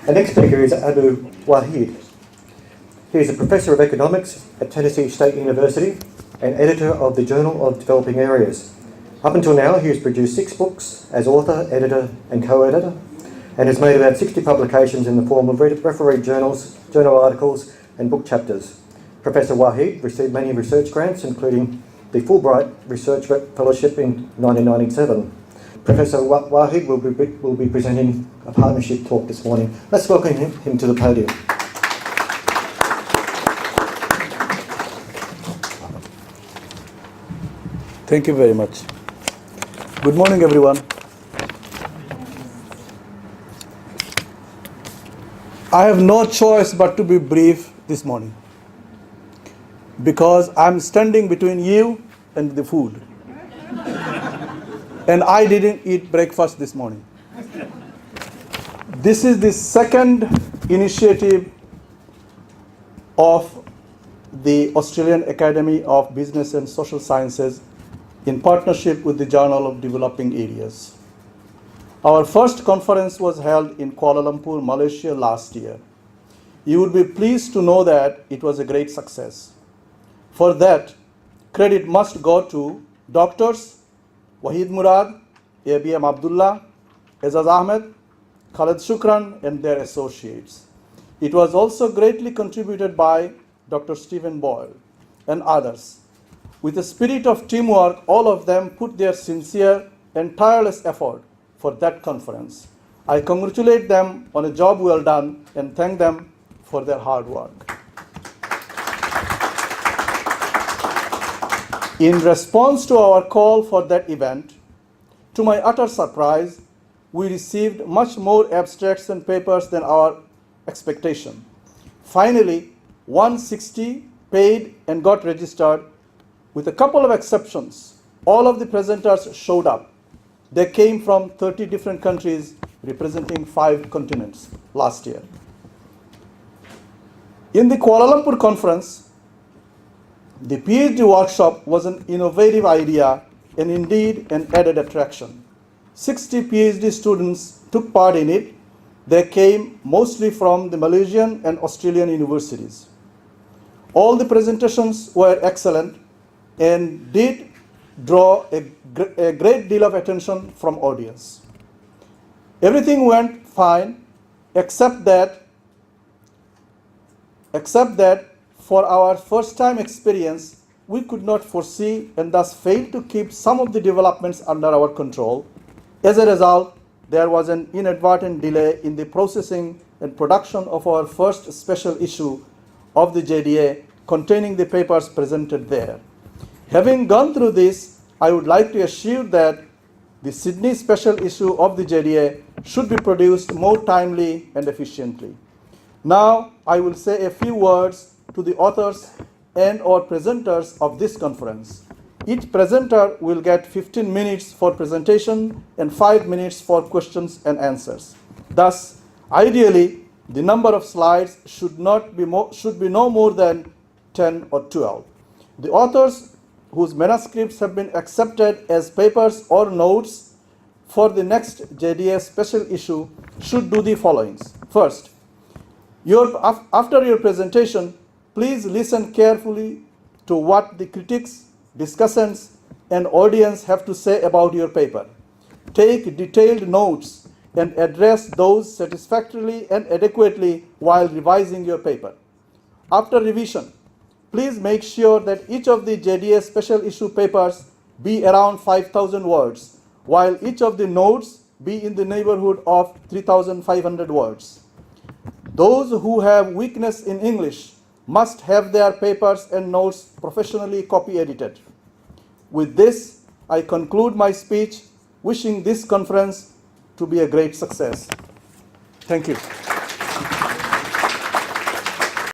Our next speaker is Abu Wahid. He is a Professor of Economics at Tennessee State University and editor of the Journal of Developing Areas. Up until now, he has produced 6 books as author, editor and co-editor, and has made about 60 publications in the form of refereed journals, journal articles and book chapters. Professor Wahid received many research grants, including the Fulbright Research Fellowship in 1997. Professor Wahid will be presenting a partnership talk this morning. Let's welcome him to the podium. Thank you very much. Good morning, everyone. I have no choice but to be brief this morning because I'm standing between you and the food. And I didn't eat breakfast this morning. This is the second initiative of the Australian Academy of Business and Social Sciences in partnership with the Journal of Developing Areas. Our first conference was held in Kuala Lumpur, Malaysia last year. You would be pleased to know that it was a great success. For that, credit must go to doctors Wahid Murad, ABM Abdullah, Azaz Ahmed, Khaled Shukran and their associates. It was also greatly contributed by Dr. Stephen Boyle and others. With a spirit of teamwork, all of them put their sincere and tireless effort for that conference. I congratulate them on a job well done and thank them for their hard work. In response to our call for that event, to my utter surprise, we received much more abstracts and papers than our expectation. Finally, 160 paid and got registered. With a couple of exceptions, all of the presenters showed up. They came from 30 different countries representing 5 continents last year. In the Kuala Lumpur conference, the PhD workshop was an innovative idea and indeed an added attraction. 60 PhD students took part in it. They came mostly from the Malaysian and Australian universities. All the presentations were excellent and did draw a great deal of attention from audience. Everything went fine except that for our first time experience, we could not foresee and thus failed to keep some of the developments under our control. As a result, there was an inadvertent delay in the processing and production of our first special issue of the JDA containing the papers presented there. Having gone through this, I would like to assure that the Sydney special issue of the JDA should be produced more timely and efficiently. Now, I will say a few words to the authors and or presenters of this conference. Each presenter will get 15 minutes for presentation and 5 minutes for questions and answers. Thus, ideally, the number of slides should be no more than 10 or 12. The authors whose manuscripts have been accepted as papers or notes for the next JDA special issue should do the following. First, after your presentation, please listen carefully to what the critics, discussants, and audience have to say about your paper. Take detailed notes and address those satisfactorily and adequately while revising your paper. After revision, please make sure that each of the JDA special issue papers be around 5,000 words, while each of the notes be in the neighborhood of 3,500 words. Those who have weakness in English must have their papers and notes professionally copy-edited. With this, I conclude my speech, wishing this conference to be a great success. Thank you.